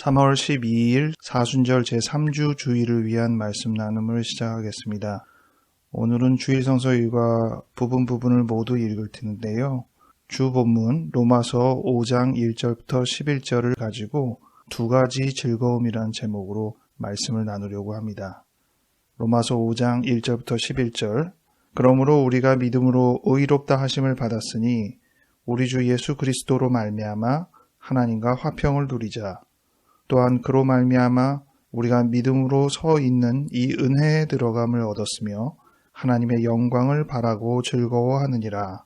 3월 12일 사순절 제3주 주일을 위한 말씀 나눔을 시작하겠습니다. 오늘은 주일성서 일과 부분을 모두 읽을 텐데요. 주 본문 로마서 5장 1절부터 11절을 가지고 두 가지 즐거움이란 제목으로 말씀을 나누려고 합니다. 로마서 5장 1절부터 11절. 그러므로 우리가 믿음으로 의롭다 하심을 받았으니 우리 주 예수 그리스도로 말미암아 하나님과 화평을 누리자. 또한 그로 말미암아 우리가 믿음으로 서 있는 이 은혜에 들어감을 얻었으며 하나님의 영광을 바라고 즐거워하느니라.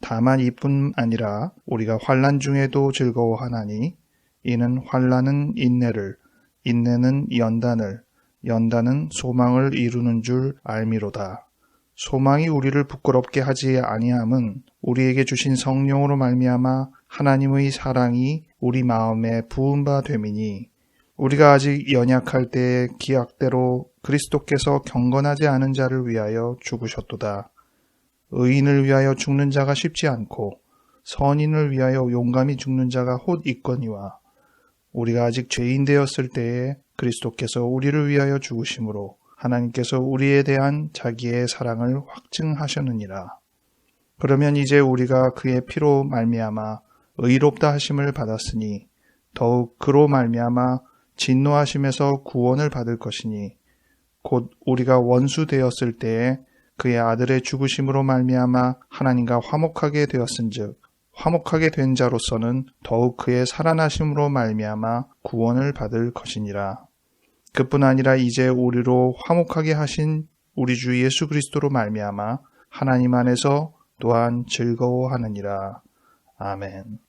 다만 이뿐 아니라 우리가 환난 중에도 즐거워하나니 이는 환난은 인내를, 인내는 연단을, 연단은 소망을 이루는 줄 알미로다. 소망이 우리를 부끄럽게 하지 아니함은 우리에게 주신 성령으로 말미암아 하나님의 사랑이 우리 마음에 부은 바 됨이니 우리가 아직 연약할 때의 기약대로 그리스도께서 경건하지 않은 자를 위하여 죽으셨도다. 의인을 위하여 죽는 자가 쉽지 않고 선인을 위하여 용감히 죽는 자가 곧 있거니와 우리가 아직 죄인 되었을 때에 그리스도께서 우리를 위하여 죽으심으로 하나님께서 우리에 대한 자기의 사랑을 확증하셨느니라. 그러면 이제 우리가 그의 피로 말미암아 의롭다 하심을 받았으니 더욱 그로 말미암아 진노하심에서 구원을 받을 것이니 곧 우리가 원수 되었을 때에 그의 아들의 죽으심으로 말미암아 하나님과 화목하게 되었은즉 화목하게 된 자로서는 더욱 그의 살아나심으로 말미암아 구원을 받을 것이니라. 그뿐 아니라 이제 우리로 화목하게 하신 우리 주 예수 그리스도로 말미암아 하나님 안에서 또한 즐거워하느니라. 아멘.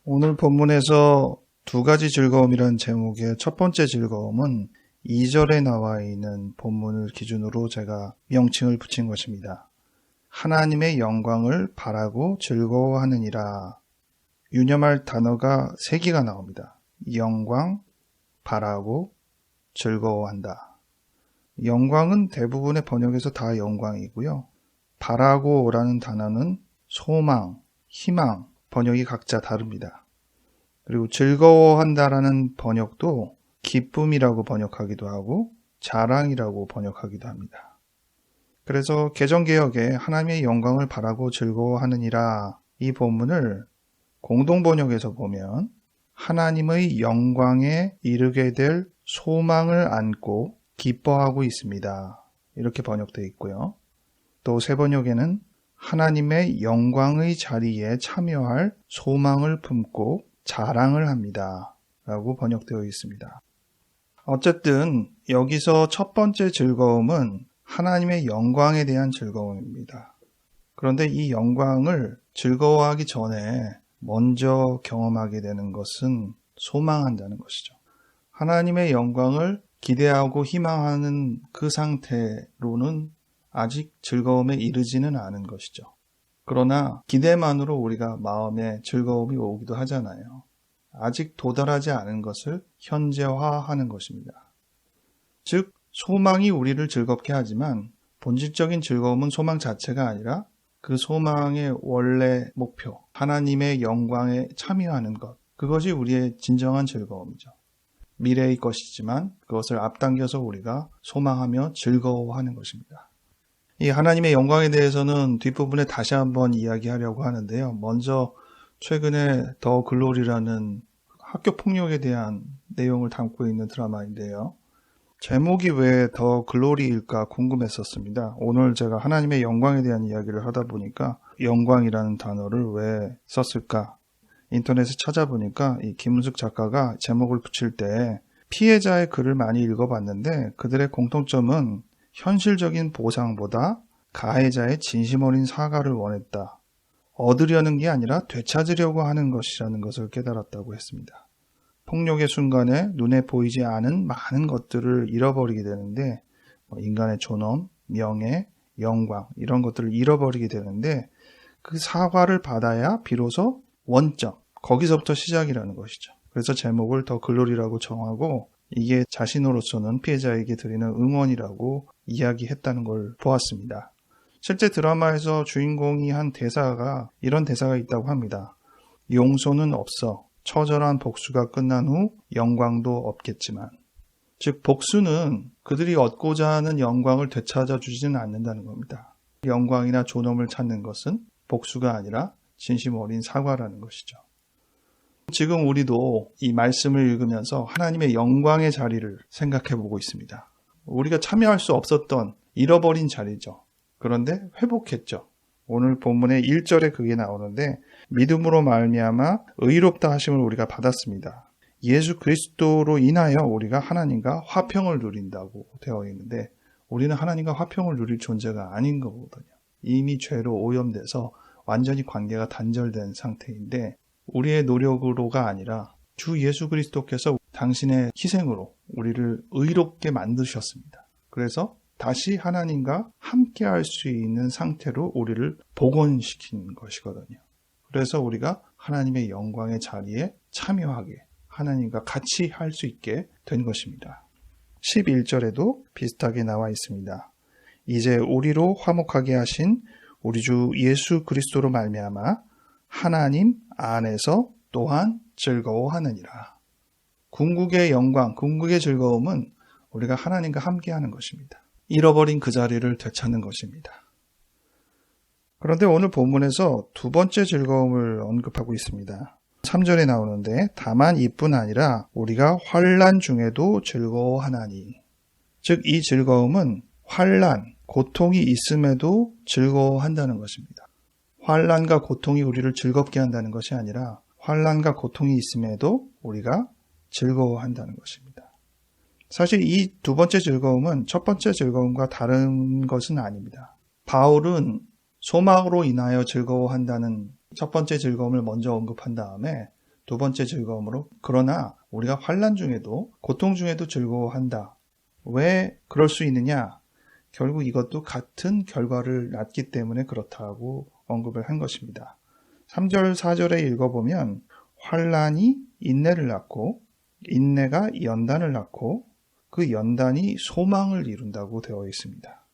오늘 본문에서 두 가지 즐거움이라는 제목의 첫 번째 즐거움은 2절에 나와 있는 본문을 기준으로 제가 명칭을 붙인 것입니다. 하나님의 영광을 바라고 즐거워하느니라. 유념할 단어가 3개가 나옵니다. 영광, 바라고, 즐거워한다. 영광은 대부분의 번역에서 다 영광이고요. 바라고라는 단어는 소망, 희망, 번역이 각자 다릅니다. 그리고 즐거워한다라는 번역도 기쁨이라고 번역하기도 하고 자랑이라고 번역하기도 합니다. 그래서 개정개역에 하나님의 영광을 바라고 즐거워하느니라 이 본문을 공동번역에서 보면 하나님의 영광에 이르게 될 소망을 안고 기뻐하고 있습니다. 이렇게 번역되어 있고요. 또 새 번역에는 하나님의 영광의 자리에 참여할 소망을 품고 자랑을 합니다. 라고 번역되어 있습니다. 어쨌든 여기서 첫 번째 즐거움은 하나님의 영광에 대한 즐거움입니다. 그런데 이 영광을 즐거워하기 전에 먼저 경험하게 되는 것은 소망한다는 것이죠. 하나님의 영광을 기대하고 희망하는 그 상태로는 아직 즐거움에 이르지는 않은 것이죠. 그러나 기대만으로 우리가 마음에 즐거움이 오기도 하잖아요. 아직 도달하지 않은 것을 현재화하는 것입니다. 즉, 소망이 우리를 즐겁게 하지만 본질적인 즐거움은 소망 자체가 아니라 그 소망의 원래 목표, 하나님의 영광에 참여하는 것, 그것이 우리의 진정한 즐거움이죠. 미래의 것이지만 그것을 앞당겨서 우리가 소망하며 즐거워하는 것입니다. 이 하나님의 영광에 대해서는 뒷부분에 다시 한번 이야기하려고 하는데요. 먼저 최근에 더 글로리라는 학교 폭력에 대한 내용을 담고 있는 드라마인데요. 제목이 왜 더 글로리일까 궁금했었습니다. 오늘 제가 하나님의 영광에 대한 이야기를 하다 보니까 영광이라는 단어를 왜 썼을까? 인터넷에 찾아보니까 이 김은숙 작가가 제목을 붙일 때 피해자의 글을 많이 읽어봤는데 그들의 공통점은 현실적인 보상보다 가해자의 진심 어린 사과를 원했다. 얻으려는 게 아니라 되찾으려고 하는 것이라는 것을 깨달았다고 했습니다. 폭력의 순간에 눈에 보이지 않은 많은 것들을 잃어버리게 되는데 인간의 존엄, 명예, 영광 이런 것들을 잃어버리게 되는데 그 사과를 받아야 비로소 원점, 거기서부터 시작이라는 것이죠. 그래서 제목을 더 글로리라고 정하고 이게 자신으로서는 피해자에게 드리는 응원이라고 이야기했다는 걸 보았습니다. 실제 드라마에서 주인공이 한 대사가 이런 대사가 있다고 합니다. 용서는 없어. 처절한 복수가 끝난 후 영광도 없겠지만, 즉 복수는 그들이 얻고자 하는 영광을 되찾아 주지는 않는다는 겁니다. 영광이나 존엄을 찾는 것은 복수가 아니라 진심 어린 사과라는 것이죠. 지금 우리도 이 말씀을 읽으면서 하나님의 영광의 자리를 생각해 보고 있습니다. 우리가 참여할 수 없었던 잃어버린 자리죠. 그런데 회복했죠. 오늘 본문의 1절에 그게 나오는데, 믿음으로 말미암아 의롭다 하심을 우리가 받았습니다. 예수 그리스도로 인하여 우리가 하나님과 화평을 누린다고 되어 있는데, 우리는 하나님과 화평을 누릴 존재가 아닌 거거든요. 이미 죄로 오염돼서 완전히 관계가 단절된 상태인데, 우리의 노력으로가 아니라 주 예수 그리스도께서 당신의 희생으로 우리를 의롭게 만드셨습니다. 그래서 다시 하나님과 함께 할 수 있는 상태로 우리를 복원시킨 것이거든요. 그래서 우리가 하나님의 영광의 자리에 참여하게, 하나님과 같이 할 수 있게 된 것입니다. 11절에도 비슷하게 나와 있습니다. 이제 우리로 화목하게 하신 우리 주 예수 그리스도로 말미암아 하나님 안에서 또한 즐거워하느니라. 궁극의 영광, 궁극의 즐거움은 우리가 하나님과 함께하는 것입니다. 잃어버린 그 자리를 되찾는 것입니다. 그런데 오늘 본문에서 두 번째 즐거움을 언급하고 있습니다. 3절에 나오는데, 다만 이뿐 아니라 우리가 환난 중에도 즐거워하나니. 즉 이 즐거움은 환난, 고통이 있음에도 즐거워한다는 것입니다. 환난과 고통이 우리를 즐겁게 한다는 것이 아니라 환난과 고통이 있음에도 우리가 즐거워한다는 것입니다. 사실 이 두 번째 즐거움은 첫 번째 즐거움과 다른 것은 아닙니다. 바울은 소망으로 인하여 즐거워한다는 첫 번째 즐거움을 먼저 언급한 다음에 두 번째 즐거움으로, 그러나 우리가 환난 중에도 고통 중에도 즐거워한다. 왜 그럴 수 있느냐? 결국 이것도 같은 결과를 낳기 때문에 그렇다고 언급을 한 것입니다. 3절 4절에 읽어보면 환난이 인내를 낳고 인내가 연단을 낳고 그 연단이 소망을 이룬다고 되어 있습니다.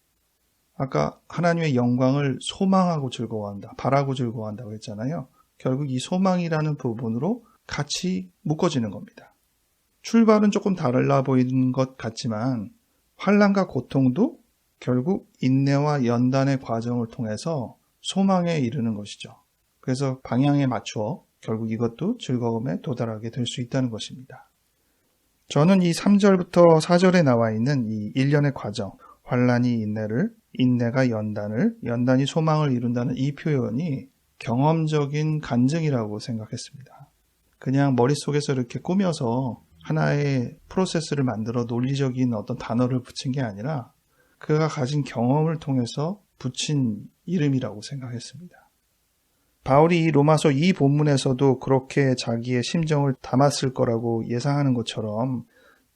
아까 하나님의 영광을 소망하고 즐거워한다, 바라고 즐거워한다고 했잖아요. 결국 이 소망이라는 부분으로 같이 묶어지는 겁니다. 출발은 조금 달라 보이는 것 같지만 환난과 고통도 결국 인내와 연단의 과정을 통해서 소망에 이르는 것이죠. 그래서 방향에 맞추어 결국 이것도 즐거움에 도달하게 될 수 있다는 것입니다. 저는 이 3절부터 4절에 나와 있는 이 일련의 과정, 환난이 인내를, 인내가 연단을, 연단이 소망을 이룬다는 이 표현이 경험적인 간증이라고 생각했습니다. 그냥 머릿속에서 이렇게 꾸며서 하나의 프로세스를 만들어 논리적인 어떤 단어를 붙인 게 아니라 그가 가진 경험을 통해서 붙인 이름이라고 생각했습니다. 바울이 이 로마서 이 본문에서도 그렇게 자기의 심정을 담았을 거라고 예상하는 것처럼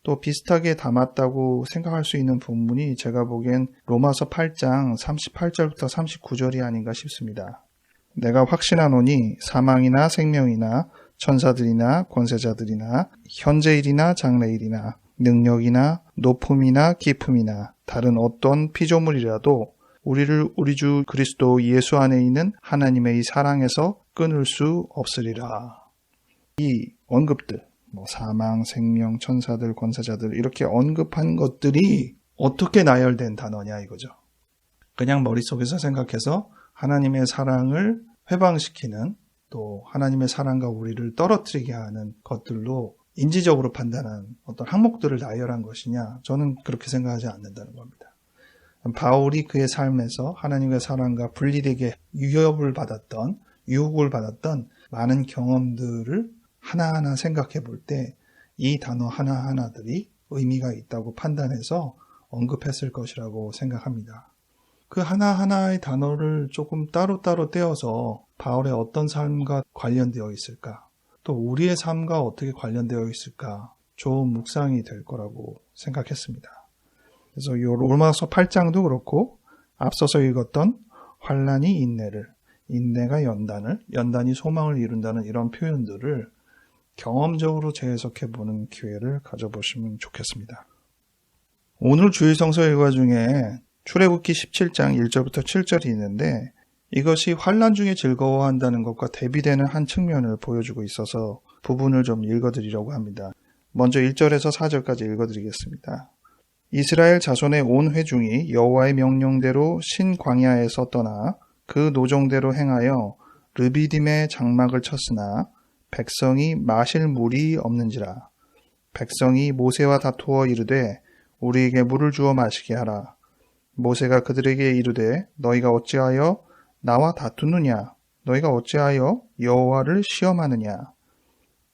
또 비슷하게 담았다고 생각할 수 있는 본문이 제가 보기엔 로마서 8장 38절부터 39절이 아닌가 싶습니다. 내가 확신하노니 사망이나 생명이나 천사들이나 권세자들이나 현재일이나 장래일이나 능력이나 높음이나 깊음이나 다른 어떤 피조물이라도 우리를 우리 주 그리스도 예수 안에 있는 하나님의 이 사랑에서 끊을 수 없으리라. 이 언급들, 사망, 생명, 천사들, 권세자들 이렇게 언급한 것들이 어떻게 나열된 단어냐 이거죠. 그냥 머릿속에서 생각해서 하나님의 사랑을 회방시키는, 또 하나님의 사랑과 우리를 떨어뜨리게 하는 것들로 인지적으로 판단한 어떤 항목들을 나열한 것이냐, 저는 그렇게 생각하지 않는다는 겁니다. 바울이 그의 삶에서 하나님의 사랑과 분리되게 유혹을 받았던 많은 경험들을 하나하나 생각해 볼 때 이 단어 하나하나들이 의미가 있다고 판단해서 언급했을 것이라고 생각합니다. 그 하나하나의 단어를 조금 따로따로 떼어서 바울의 어떤 삶과 관련되어 있을까, 또 우리의 삶과 어떻게 관련되어 있을까, 좋은 묵상이 될 거라고 생각했습니다. 그래서 이 로마서 8장도 그렇고 앞서서 읽었던 환난이 인내를, 인내가 연단을, 연단이 소망을 이룬다는 이런 표현들을 경험적으로 재해석해보는 기회를 가져보시면 좋겠습니다. 오늘 주일 성서 일과 중에 출애굽기 17장 1절부터 7절이 있는데 이것이 환난 중에 즐거워한다는 것과 대비되는 한 측면을 보여주고 있어서 부분을 좀 읽어드리려고 합니다. 먼저 1절에서 4절까지 읽어드리겠습니다. 이스라엘 자손의 온 회중이 여호와의 명령대로 신광야에서 떠나 그 노정대로 행하여 르비딤의 장막을 쳤으나 백성이 마실 물이 없는지라. 백성이 모세와 다투어 이르되 우리에게 물을 주어 마시게 하라. 모세가 그들에게 이르되 너희가 어찌하여 나와 다투느냐? 너희가 어찌하여 여호와를 시험하느냐?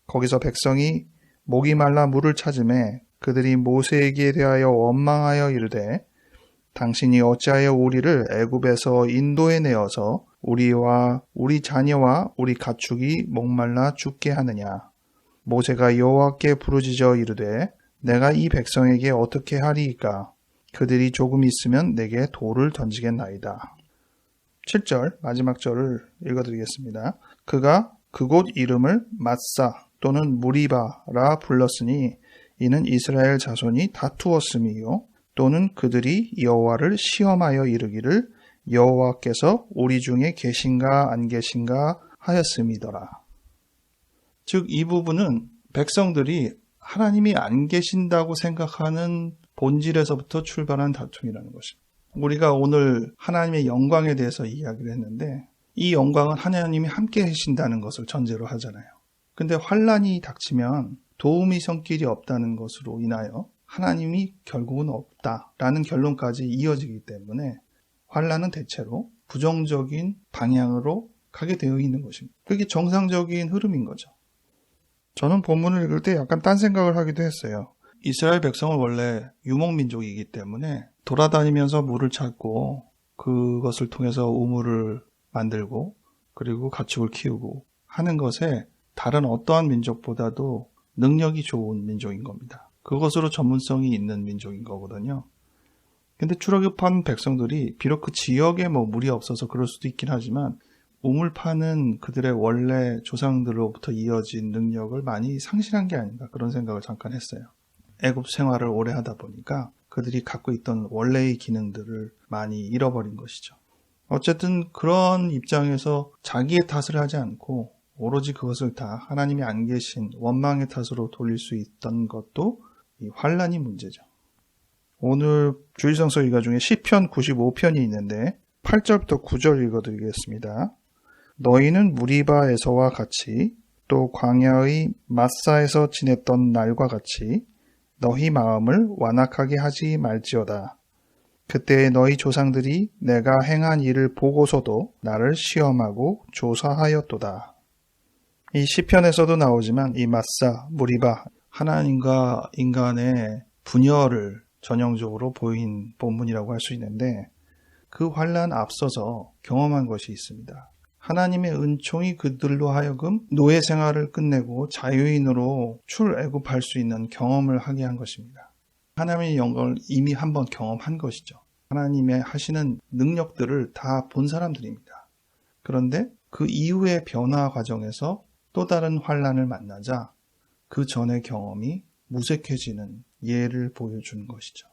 거기서 백성이 목이 말라 물을 찾으매 그들이 모세에게 대하여 원망하여 이르되 당신이 어찌하여 우리를 애굽에서 인도해 내어서 우리와 우리 자녀와 우리 가축이 목말라 죽게 하느냐? 모세가 여호와께 부르짖어 이르되 내가 이 백성에게 어떻게 하리이까? 그들이 조금 있으면 내게 돌을 던지겠나이다. 7절 마지막 절을 읽어드리겠습니다. 그가 그곳 이름을 마사 또는 무리바라 불렀으니 이는 이스라엘 자손이 다투었음이요 또는 그들이 여호와를 시험하여 이르기를 여호와께서 우리 중에 계신가 안 계신가 하였음이더라. 즉 이 부분은 백성들이 하나님이 안 계신다고 생각하는 본질에서부터 출발한 다툼이라는 것입니다. 우리가 오늘 하나님의 영광에 대해서 이야기를 했는데 이 영광은 하나님이 함께 계신다는 것을 전제로 하잖아요. 근데 환란이 닥치면 도움이 손길이 없다는 것으로 인하여 하나님이 결국은 없다라는 결론까지 이어지기 때문에 환란은 대체로 부정적인 방향으로 가게 되어 있는 것입니다. 그게 정상적인 흐름인 거죠. 저는 본문을 읽을 때 약간 딴 생각을 하기도 했어요. 이스라엘 백성은 원래 유목민족이기 때문에 돌아다니면서 물을 찾고 그것을 통해서 우물을 만들고 그리고 가축을 키우고 하는 것에 다른 어떠한 민족보다도 능력이 좋은 민족인 겁니다. 그것으로 전문성이 있는 민족인 거거든요. 근데 출애굽한 백성들이 비록 그 지역에 물이 없어서 그럴 수도 있긴 하지만 우물 파는 그들의 원래 조상들로부터 이어진 능력을 많이 상실한 게 아닌가 그런 생각을 잠깐 했어요. 애굽 생활을 오래 하다 보니까 그들이 갖고 있던 원래의 기능들을 많이 잃어버린 것이죠. 어쨌든 그런 입장에서 자기의 탓을 하지 않고 오로지 그것을 다 하나님이 안 계신 원망의 탓으로 돌릴 수 있던 것도 이 환란이 문제죠. 오늘 주일성서 일과 중에 시편 95편이 있는데 8절부터 9절 읽어드리겠습니다. 너희는 무리바에서와 같이 또 광야의 마사에서 지냈던 날과 같이 너희 마음을 완악하게 하지 말지어다. 그때 너희 조상들이 내가 행한 일을 보고서도 나를 시험하고 조사하였도다. 이 시편에서도 나오지만 이 마사, 무리바, 하나님과 인간의 분열을 전형적으로 보인 본문이라고 할 수 있는데 그 환란 앞서서 경험한 것이 있습니다. 하나님의 은총이 그들로 하여금 노예 생활을 끝내고 자유인으로 출애굽할 수 있는 경험을 하게 한 것입니다. 하나님의 영광을 이미 한번 경험한 것이죠. 하나님의 하시는 능력들을 다 본 사람들입니다. 그런데 그 이후의 변화 과정에서 또 다른 환란을 만나자 그 전의 경험이 무색해지는 예를 보여주는 것이죠.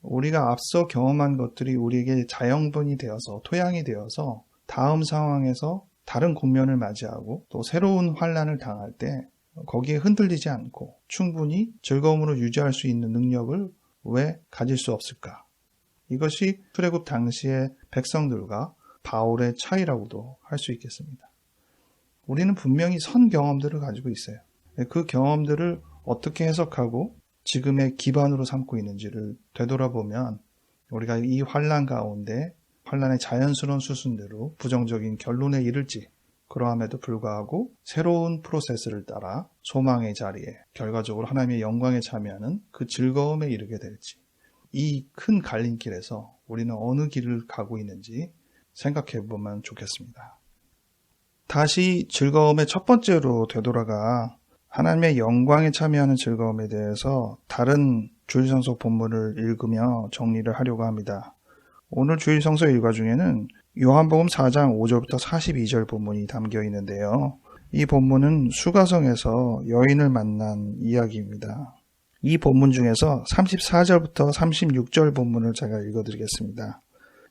우리가 앞서 경험한 것들이 우리에게 자양분이 되어서 토양이 되어서 다음 상황에서 다른 국면을 맞이하고 또 새로운 환란을 당할 때 거기에 흔들리지 않고 충분히 즐거움으로 유지할 수 있는 능력을 왜 가질 수 없을까? 이것이 출애굽 당시의 백성들과 바울의 차이라고도 할 수 있겠습니다. 우리는 분명히 선 경험들을 가지고 있어요. 그 경험들을 어떻게 해석하고 지금의 기반으로 삼고 있는지를 되돌아보면 우리가 이 환란 가운데 환란의 자연스러운 수순대로 부정적인 결론에 이를지 그러함에도 불구하고 새로운 프로세스를 따라 소망의 자리에 결과적으로 하나님의 영광에 참여하는 그 즐거움에 이르게 될지 이 큰 갈림길에서 우리는 어느 길을 가고 있는지 생각해 보면 좋겠습니다. 다시 즐거움의 첫 번째로 되돌아가 하나님의 영광에 참여하는 즐거움에 대해서 다른 주일성서 본문을 읽으며 정리를 하려고 합니다. 오늘 주일성서 일과 중에는 요한복음 4장 5절부터 42절 본문이 담겨 있는데요. 이 본문은 수가성에서 여인을 만난 이야기입니다. 이 본문 중에서 34절부터 36절 본문을 제가 읽어드리겠습니다.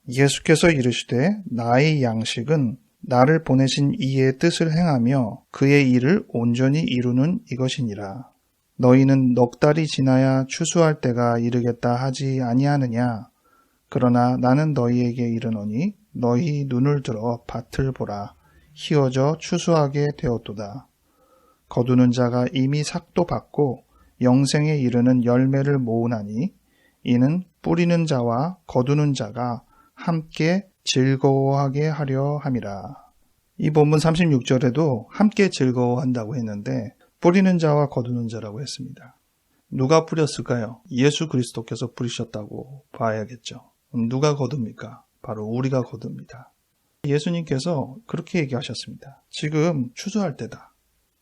예수께서 이르시되 나의 양식은 나를 보내신 이의 뜻을 행하며 그의 일을 온전히 이루는 이것이니라. 너희는 넉 달이 지나야 추수할 때가 이르겠다 하지 아니하느냐? 그러나 나는 너희에게 이르노니 너희 눈을 들어 밭을 보라. 희어져 추수하게 되었도다. 거두는 자가 이미 삭도 받고 영생에 이르는 열매를 모으나니 이는 뿌리는 자와 거두는 자가 함께 즐거워하게 하려 함이라. 이 본문 36절에도 함께 즐거워한다고 했는데 뿌리는 자와 거두는 자라고 했습니다. 누가 뿌렸을까요? 예수 그리스도께서 뿌리셨다고 봐야겠죠. 누가 거둡니까? 바로 우리가 거둡니다. 예수님께서 그렇게 얘기하셨습니다. 지금 추수할 때다.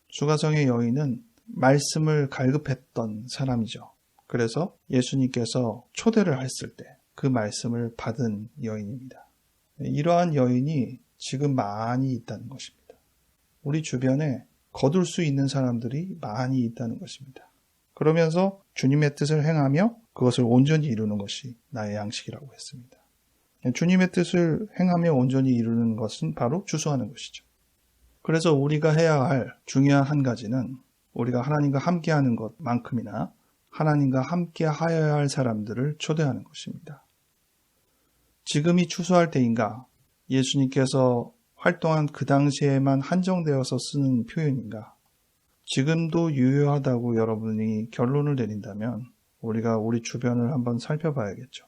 수가성의 여인은 말씀을 갈급했던 사람이죠. 그래서 예수님께서 초대를 했을 때 그 말씀을 받은 여인입니다. 이러한 여인이 지금 많이 있다는 것입니다. 우리 주변에 거둘 수 있는 사람들이 많이 있다는 것입니다. 그러면서 주님의 뜻을 행하며 그것을 온전히 이루는 것이 나의 양식이라고 했습니다. 주님의 뜻을 행하며 온전히 이루는 것은 바로 추수하는 것이죠. 그래서 우리가 해야 할 중요한 한 가지는 우리가 하나님과 함께하는 것만큼이나 하나님과 함께 하여야 할 사람들을 초대하는 것입니다. 지금이 추수할 때인가? 예수님께서 활동한 그 당시에만 한정되어서 쓰는 표현인가? 지금도 유효하다고 여러분이 결론을 내린다면 우리가 우리 주변을 한번 살펴봐야겠죠.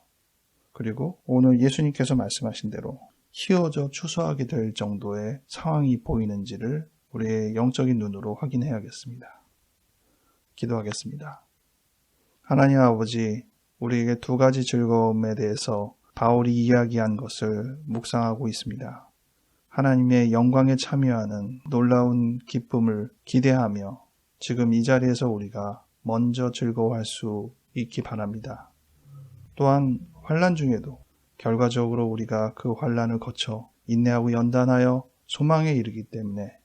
그리고 오늘 예수님께서 말씀하신 대로 희어져 추수하게 될 정도의 상황이 보이는지를 우리의 영적인 눈으로 확인해야겠습니다. 기도하겠습니다. 하나님 아버지, 우리에게 두 가지 즐거움에 대해서 바울이 이야기한 것을 묵상하고 있습니다. 하나님의 영광에 참여하는 놀라운 기쁨을 기대하며 지금 이 자리에서 우리가 먼저 즐거워할 수 있기 바랍니다. 또한 환난 중에도 결과적으로 우리가 그 환난을 거쳐 인내하고 연단하여 소망에 이르기 때문에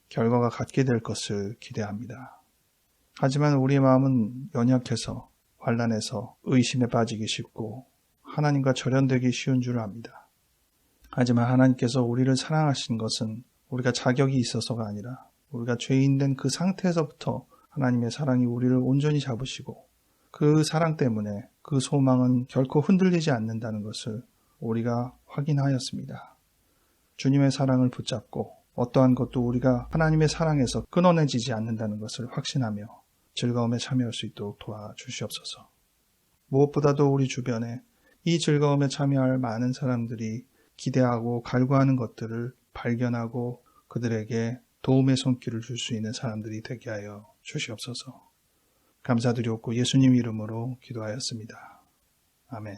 결과가 같게 될 것을 기대합니다. 하지만 우리의 마음은 연약해서 환난에서 의심에 빠지기 쉽고 하나님과 절연되기 쉬운 줄 압니다. 하지만 하나님께서 우리를 사랑하신 것은 우리가 자격이 있어서가 아니라 우리가 죄인된 그 상태에서부터 하나님의 사랑이 우리를 온전히 잡으시고 그 사랑 때문에 그 소망은 결코 흔들리지 않는다는 것을 우리가 확인하였습니다. 주님의 사랑을 붙잡고 어떠한 것도 우리가 하나님의 사랑에서 끊어내지지 않는다는 것을 확신하며 즐거움에 참여할 수 있도록 도와주시옵소서. 무엇보다도 우리 주변에 이 즐거움에 참여할 많은 사람들이 기대하고 갈구하는 것들을 발견하고 그들에게 도움의 손길을 줄 수 있는 사람들이 되게 하여 주시옵소서. 감사드리옵고 예수님 이름으로 기도하였습니다. 아멘.